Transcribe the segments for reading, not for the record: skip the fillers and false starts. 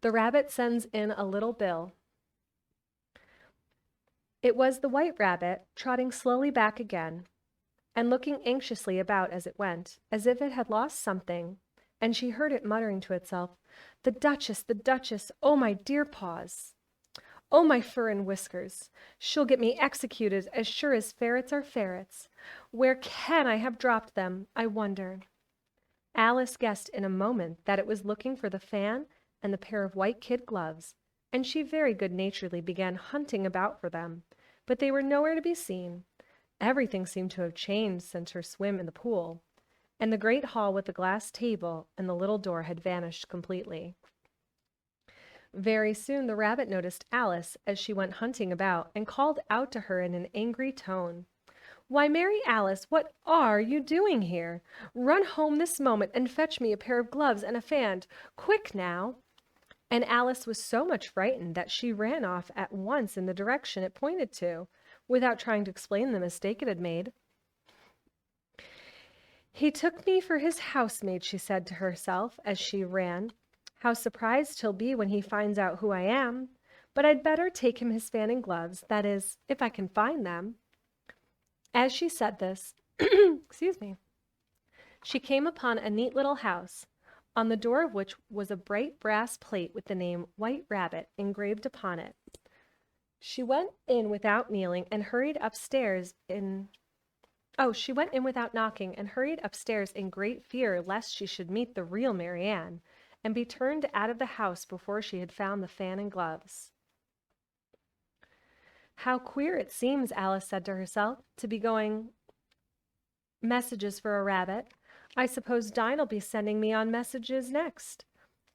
The rabbit sends in a little bill. It was the white rabbit, trotting slowly back again, and looking anxiously about as it went, as if it had lost something, and she heard it muttering to itself, the Duchess, oh my dear paws, oh my fur and whiskers, she'll get me executed as sure as ferrets are ferrets. Where can I have dropped them, I wonder? Alice guessed in a moment that it was looking for the fan and the pair of white kid gloves, and she very good-naturedly began hunting about for them, but they were nowhere to be seen. Everything seemed to have changed since her swim in the pool, and the great hall with the glass table and the little door had vanished completely. Very soon the rabbit noticed Alice as she went hunting about and called out to her in an angry tone. Why, Mary Alice, what are you doing here? Run home this moment and fetch me a pair of gloves and a fan. Quick now! And Alice was so much frightened that she ran off at once in the direction it pointed to, without trying to explain the mistake it had made. He took me for his housemaid, she said to herself as she ran. How surprised he'll be when he finds out who I am. But I'd better take him his fan and gloves, that is, if I can find them. As she said this, excuse me, she came upon a neat little house, on the door of which was a bright brass plate with the name White Rabbit engraved upon it. She went in without kneeling and hurried upstairs in she went in without knocking and hurried upstairs in great fear lest she should meet the real Mary Ann and be turned out of the house before she had found the fan and gloves. How queer it seems, Alice said to herself, to be going messages for a rabbit. I suppose Dinah'll be sending me on messages next.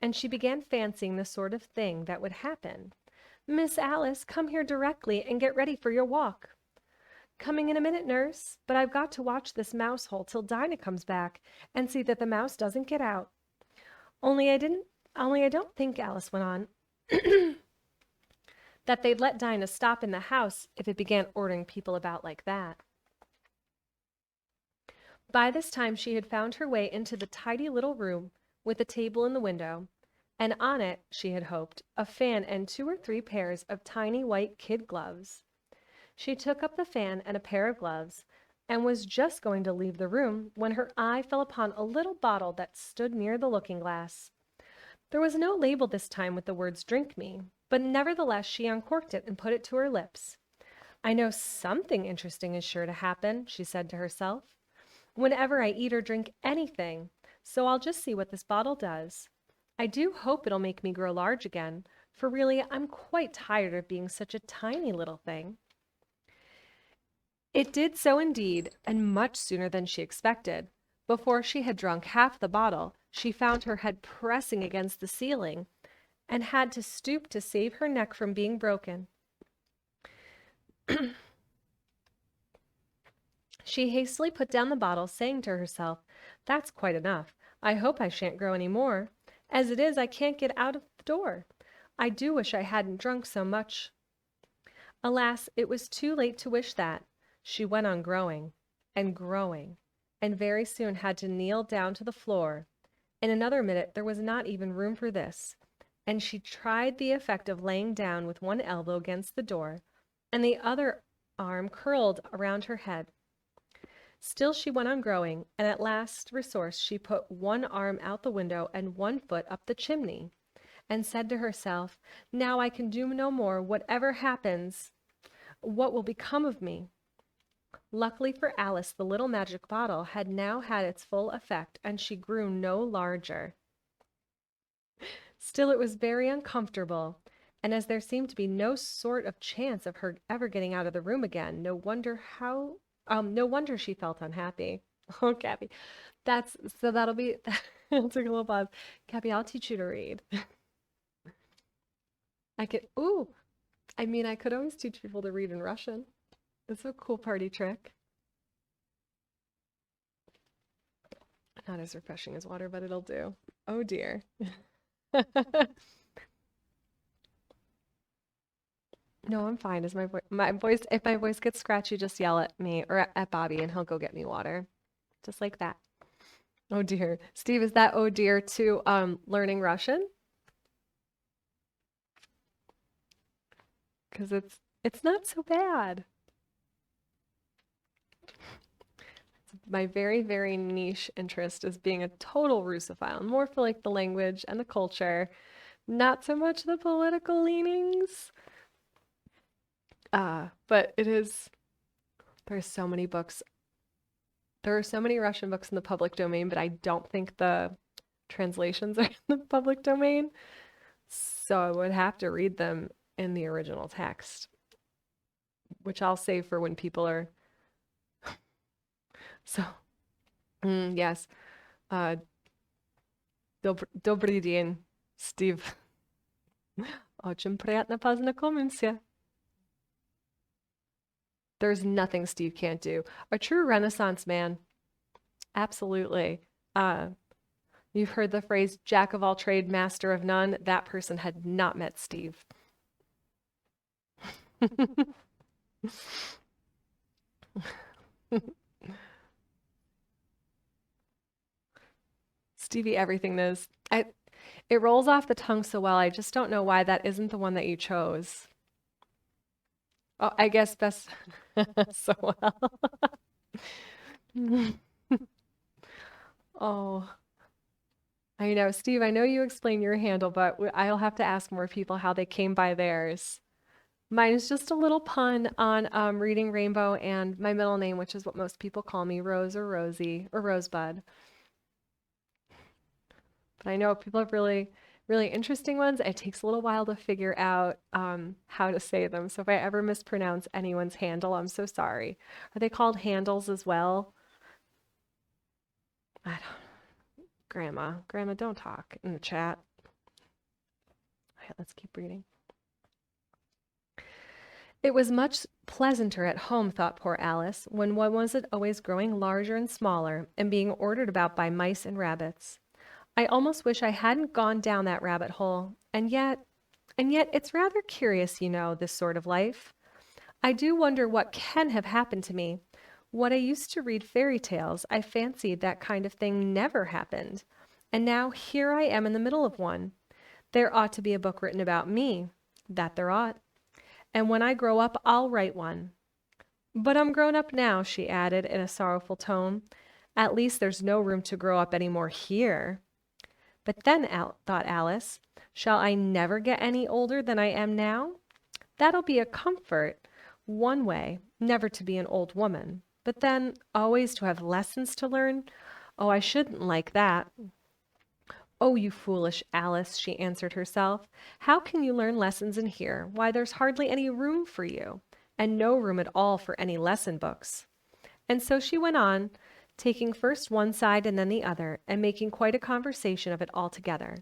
And she began fancying the sort of thing that would happen. Miss Alice, come here directly and get ready for your walk. Coming in a minute, nurse, but I've got to watch this mouse hole till Dinah comes back and see that the mouse doesn't get out. Only I don't think, Alice went on, that they'd let Dinah stop in the house if it began ordering people about like that. By this time she had found her way into the tidy little room with a table in the window, and on it, she had hoped, a fan and 2 or 3 pairs of tiny white kid gloves. She took up the fan and a pair of gloves, and was just going to leave the room when her eye fell upon a little bottle that stood near the looking-glass. There was no label this time with the words "Drink me," but nevertheless she uncorked it and put it to her lips. I know something interesting is sure to happen, she said to herself, whenever I eat or drink anything, so I'll just see what this bottle does. I do hope it'll make me grow large again, for really I'm quite tired of being such a tiny little thing. It did so indeed, and much sooner than she expected. Before she had drunk half the bottle, she found her head pressing against the ceiling, and had to stoop to save her neck from being broken. She hastily put down the bottle, saying to herself, That's quite enough. I hope I shan't grow any more. As it is, I can't get out of the door. I do wish I hadn't drunk so much. Alas, it was too late to wish that. She went on growing, and very soon had to kneel down to the floor. In another minute there was not even room for this, and she tried the effect of laying down with one elbow against the door, and the other arm curled around her head. Still she went on growing, and at last resource she put one arm out the window and one foot up the chimney, and said to herself, Now I can do no more. Whatever happens, what will become of me? Luckily for Alice, the little magic bottle had now had its full effect, and she grew no larger. Still, it was very uncomfortable, and as there seemed to be no sort of chance of her ever getting out of the room again, no wonder she felt unhappy. Oh, Gabby, that'll be. I'll take a little pause. Gabby, I'll teach you to read. I could always teach people to read in Russian. It's a cool party trick. Not as refreshing as water, but it'll do. Oh dear. No, I'm fine. Is my voice, if my voice gets scratchy, just yell at me or at Bobby and he'll go get me water. Just like that. Oh dear. Steve, is that oh dear to learning Russian? because it's not so bad. My very, very niche interest is being a total Russophile, more for like the language and the culture, not so much the political leanings. But there's so many books. There are so many Russian books in the public domain, but I don't think the translations are in the public domain. So I would have to read them in the original text, which I'll save for when people are. So, yes. Uh, Добрый день, Steve. Очень приятно познакомиться. There's nothing Steve can't do. A true Renaissance man. Absolutely. You've heard the phrase jack of all trade, master of none. That person had not met Steve. Stevie everything knows. It rolls off the tongue so well. I just don't know why that isn't the one that you chose. Oh, I guess best so well. Oh, I know, Steve, I know you explained your handle, but I'll have to ask more people how they came by theirs. Mine is just a little pun on Reading Rainbow and my middle name, which is what most people call me, Rose or Rosie or Rosebud. But I know people have really, really interesting ones. It takes a little while to figure out how to say them. So if I ever mispronounce anyone's handle, I'm so sorry. Are they called handles as well? I don't. Grandma, don't talk in the chat. All right, let's keep reading. It was much pleasanter at home, thought poor Alice, when one wasn't always growing larger and smaller and being ordered about by mice and rabbits. I almost wish I hadn't gone down that rabbit hole, and yet it's rather curious, you know, this sort of life. I do wonder what can have happened to me. When I used to read fairy tales, I fancied that kind of thing never happened. And now here I am in the middle of one. There ought to be a book written about me. That there ought. And when I grow up, I'll write one. But I'm grown up now, she added in a sorrowful tone. At least there's no room to grow up any more here. But then, thought Alice, shall I never get any older than I am now? That'll be a comfort, one way, never to be an old woman. But then, always to have lessons to learn? Oh, I shouldn't like that. Oh, you foolish Alice, she answered herself. How can you learn lessons in here? Why, there's hardly any room for you, and no room at all for any lesson books. And so she went on, taking first one side and then the other, and making quite a conversation of it altogether.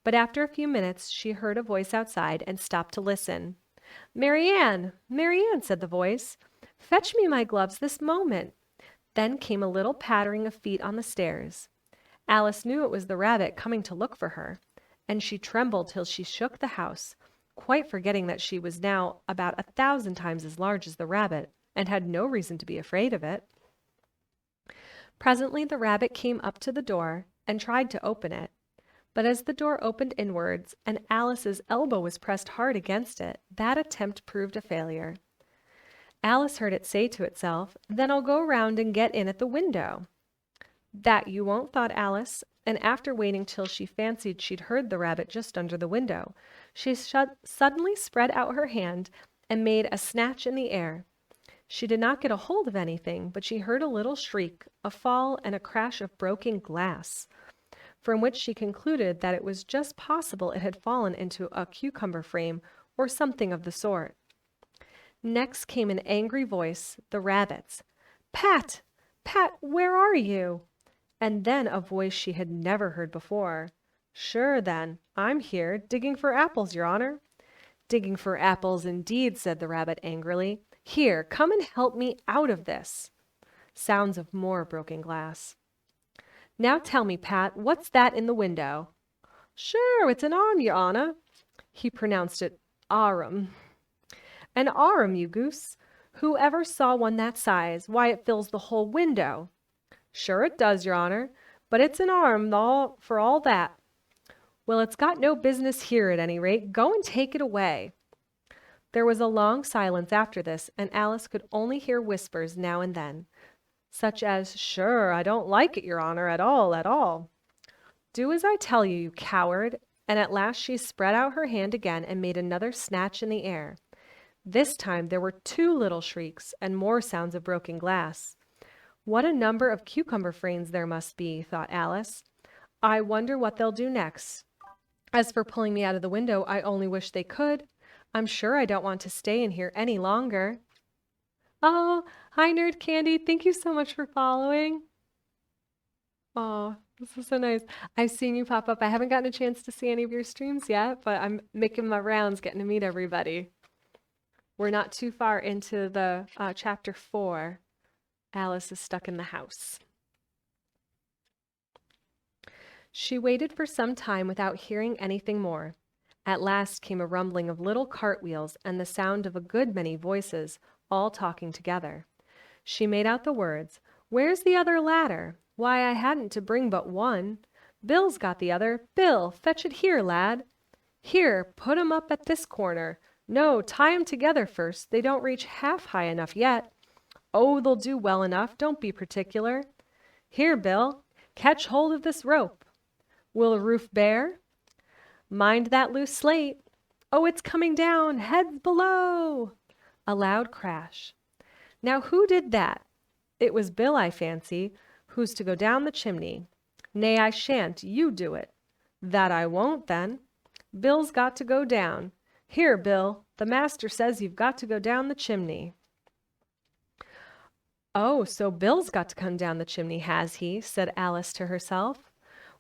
But after a few minutes she heard a voice outside and stopped to listen. Marianne, Marianne, said the voice, fetch me my gloves this moment. Then came a little pattering of feet on the stairs. Alice knew it was the rabbit coming to look for her, and she trembled till she shook the house, quite forgetting that she was now about 1,000 times as large as the rabbit, and had no reason to be afraid of it. Presently the rabbit came up to the door and tried to open it, but as the door opened inwards and Alice's elbow was pressed hard against it, that attempt proved a failure. Alice heard it say to itself, "Then I'll go round and get in at the window." That you won't, thought Alice, and after waiting till she fancied she'd heard the rabbit just under the window, she suddenly spread out her hand and made a snatch in the air. She did not get a hold of anything, but she heard a little shriek, a fall, and a crash of broken glass, from which she concluded that it was just possible it had fallen into a cucumber frame or something of the sort. Next came an angry voice, the rabbit's. "Pat! Pat, where are you?" And then a voice she had never heard before. "Sure, then, I'm here, digging for apples, your honor." "Digging for apples, indeed," said the rabbit angrily. "Here, come and help me out of this." Sounds of more broken glass. "Now tell me, Pat, what's that in the window?" "Sure, it's an arm, your honor." He pronounced it arum. "An arum, you goose. Who ever saw one that size? Why, it fills the whole window." "Sure it does, your honor, but it's an arm for all that." "Well, it's got no business here at any rate. Go and take it away." There was a long silence after this, and Alice could only hear whispers now and then, such as, "Sure, I don't like it, Your Honor, at all, at all." "Do as I tell you, you coward." And at last she spread out her hand again and made another snatch in the air. This time there were 2 little shrieks and more sounds of broken glass. What a number of cucumber frames there must be, thought Alice. I wonder what they'll do next. As for pulling me out of the window, I only wish they could. I'm sure I don't want to stay in here any longer. Oh, hi Nerd Candy. Thank you so much for following. Oh, this is so nice. I've seen you pop up. I haven't gotten a chance to see any of your streams yet, but I'm making my rounds, getting to meet everybody. We're not too far into the chapter 4. Alice is stuck in the house. She waited for some time without hearing anything more. At last came a rumbling of little cartwheels and the sound of a good many voices, all talking together. She made out the words, "Where's the other ladder? Why, I hadn't to bring but one. Bill's got the other. Bill, fetch it here, lad. Here, put 'em up at this corner. No, tie 'em together first. They don't reach half high enough yet. Oh, they'll do well enough. Don't be particular. Here, Bill, catch hold of this rope. Will the roof bear? Mind that loose slate. Oh, it's coming down. Heads below." A loud crash. "Now who did that? It was Bill, I fancy. Who's to go down the chimney? Nay, I shan't. You do it." "That I won't, then. Bill's got to go down. Here, Bill, the master says you've got to go down the chimney." "Oh, so Bill's got to come down the chimney, has he?" said Alice to herself.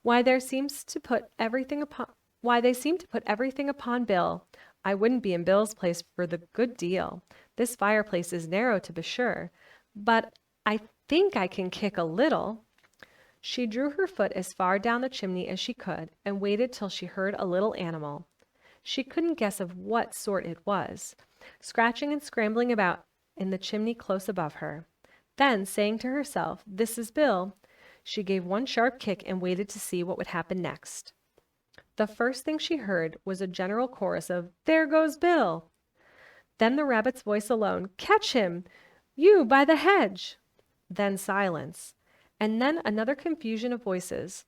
"Why, they seem to put everything upon Bill. I wouldn't be in Bill's place for the good deal. This fireplace is narrow, to be sure, but I think I can kick a little." She drew her foot as far down the chimney as she could and waited till she heard a little animal. She couldn't guess of what sort it was, scratching and scrambling about in the chimney close above her. Then, saying to herself, "This is Bill," she gave one sharp kick and waited to see what would happen next. The first thing she heard was a general chorus of, "There goes Bill!" Then the rabbit's voice alone, "Catch him! You by the hedge!" Then silence, and then another confusion of voices.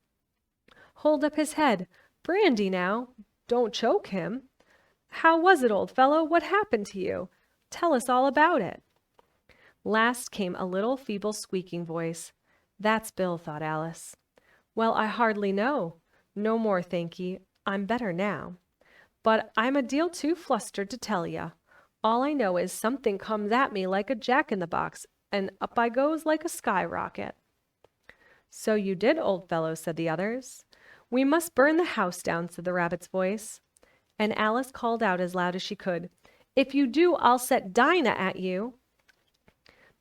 "Hold up his head! Brandy now! Don't choke him! How was it, old fellow? What happened to you? Tell us all about it." Last came a little feeble squeaking voice. "That's Bill," thought Alice. "Well, I hardly know. No more, thank ye. I'm better now. But I'm a deal too flustered to tell ya. All I know is something comes at me like a jack-in-the-box, and up I goes like a skyrocket." "So you did, old fellow," said the others. "We must burn the house down," said the rabbit's voice. And Alice called out as loud as she could, "If you do, I'll set Dinah at you."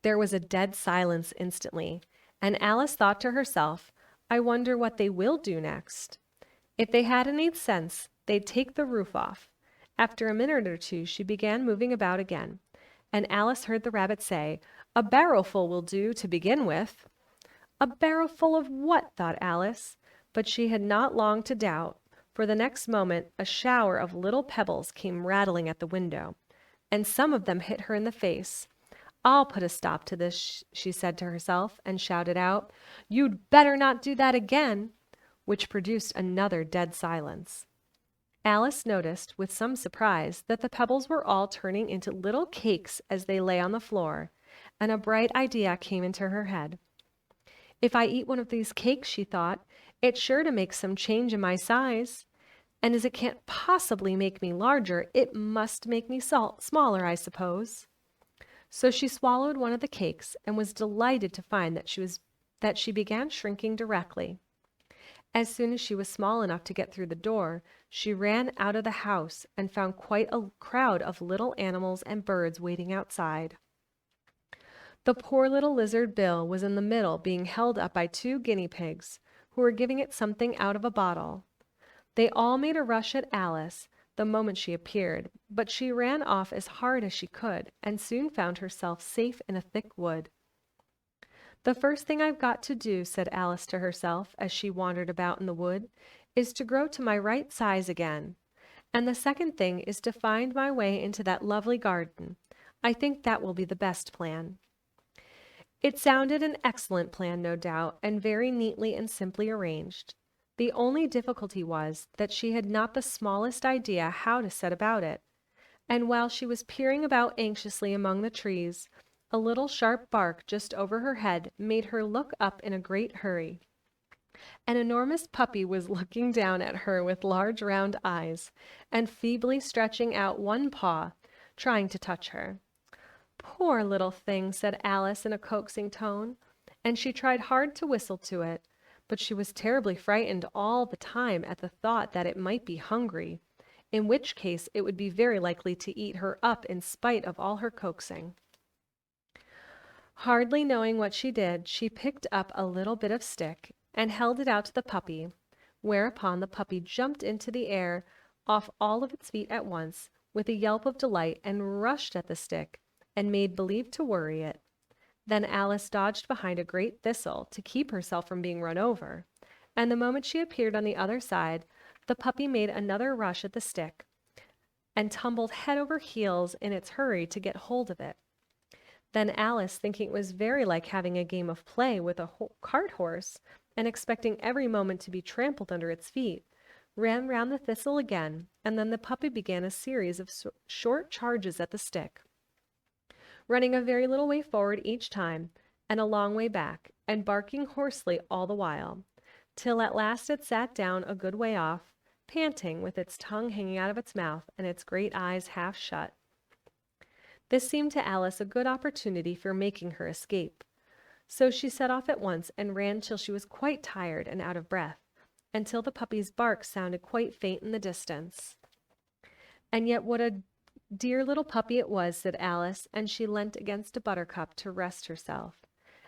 There was a dead silence instantly, and Alice thought to herself, "I wonder what they will do next. If they had any sense, they'd take the roof off." After a minute or two, she began moving about again, and Alice heard the rabbit say, "A barrowful will do to begin with." A barrowful of what? thought Alice, but she had not long to doubt, for the next moment a shower of little pebbles came rattling at the window, and some of them hit her in the face. "I'll put a stop to this," she said to herself, and shouted out, "You'd better not do that again," which produced another dead silence. Alice noticed with some surprise that the pebbles were all turning into little cakes as they lay on the floor, and a bright idea came into her head. "If I eat one of these cakes," she thought, "it's sure to make some change in my size. And as it can't possibly make me larger, it must make me smaller, I suppose." So she swallowed one of the cakes and was delighted to find that she began shrinking directly. As soon as she was small enough to get through the door, she ran out of the house and found quite a crowd of little animals and birds waiting outside. The poor little lizard Bill was in the middle, being held up by 2 guinea pigs, who were giving it something out of a bottle. They all made a rush at Alice the moment she appeared, but she ran off as hard as she could, and soon found herself safe in a thick wood. "The first thing I've got to do," said Alice to herself as she wandered about in the wood, "is to grow to my right size again. And the second thing is to find my way into that lovely garden. I think that will be the best plan." It sounded an excellent plan, no doubt, and very neatly and simply arranged. The only difficulty was that she had not the smallest idea how to set about it, and while she was peering about anxiously among the trees, a little sharp bark just over her head made her look up in a great hurry. An enormous puppy was looking down at her with large round eyes, and feebly stretching out one paw, trying to touch her. "Poor little thing," said Alice in a coaxing tone, and she tried hard to whistle to it, but she was terribly frightened all the time at the thought that it might be hungry, in which case it would be very likely to eat her up in spite of all her coaxing. Hardly knowing what she did, she picked up a little bit of stick and held it out to the puppy, whereupon the puppy jumped into the air off all of its feet at once with a yelp of delight and rushed at the stick and made believe to worry it. Then Alice dodged behind a great thistle to keep herself from being run over, and the moment she appeared on the other side, the puppy made another rush at the stick and tumbled head over heels in its hurry to get hold of it. Then Alice, thinking it was very like having a game of play with a cart horse, and expecting every moment to be trampled under its feet, ran round the thistle again, and then the puppy began a series of short charges at the stick, running a very little way forward each time, and a long way back, and barking hoarsely all the while, till at last it sat down a good way off, panting, with its tongue hanging out of its mouth and its great eyes half shut. This seemed to Alice a good opportunity for making her escape. So she set off at once and ran till she was quite tired and out of breath, until the puppy's bark sounded quite faint in the distance. "And yet what a dear little puppy it was," said Alice, and she leant against a buttercup to rest herself,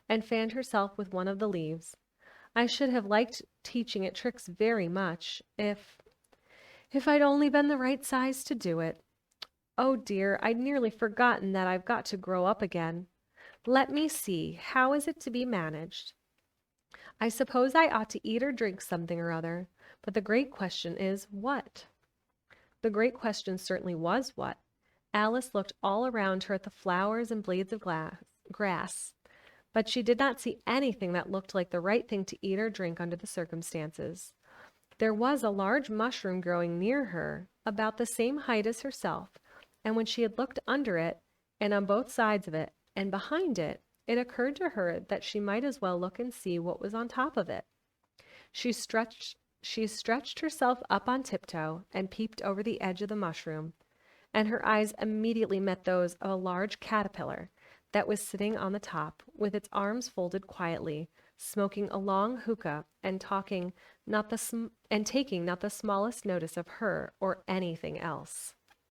and fanned herself with one of the leaves. "I should have liked teaching it tricks very much, if I'd only been the right size to do it. Oh dear, I'd nearly forgotten that I've got to grow up again. Let me see, how is it to be managed? I suppose I ought to eat or drink something or other, but the great question is, what?" The great question certainly was what. Alice looked all around her at the flowers and blades of grass, but she did not see anything that looked like the right thing to eat or drink under the circumstances. There was a large mushroom growing near her, about the same height as herself, and when she had looked under it, and on both sides of it, and behind it, it occurred to her that she might as well look and see what was on top of it. She stretched herself up on tiptoe and peeped over the edge of the mushroom, and her eyes immediately met those of a large caterpillar that was sitting on the top, with its arms folded quietly, smoking a long hookah and taking not the smallest notice of her or anything else.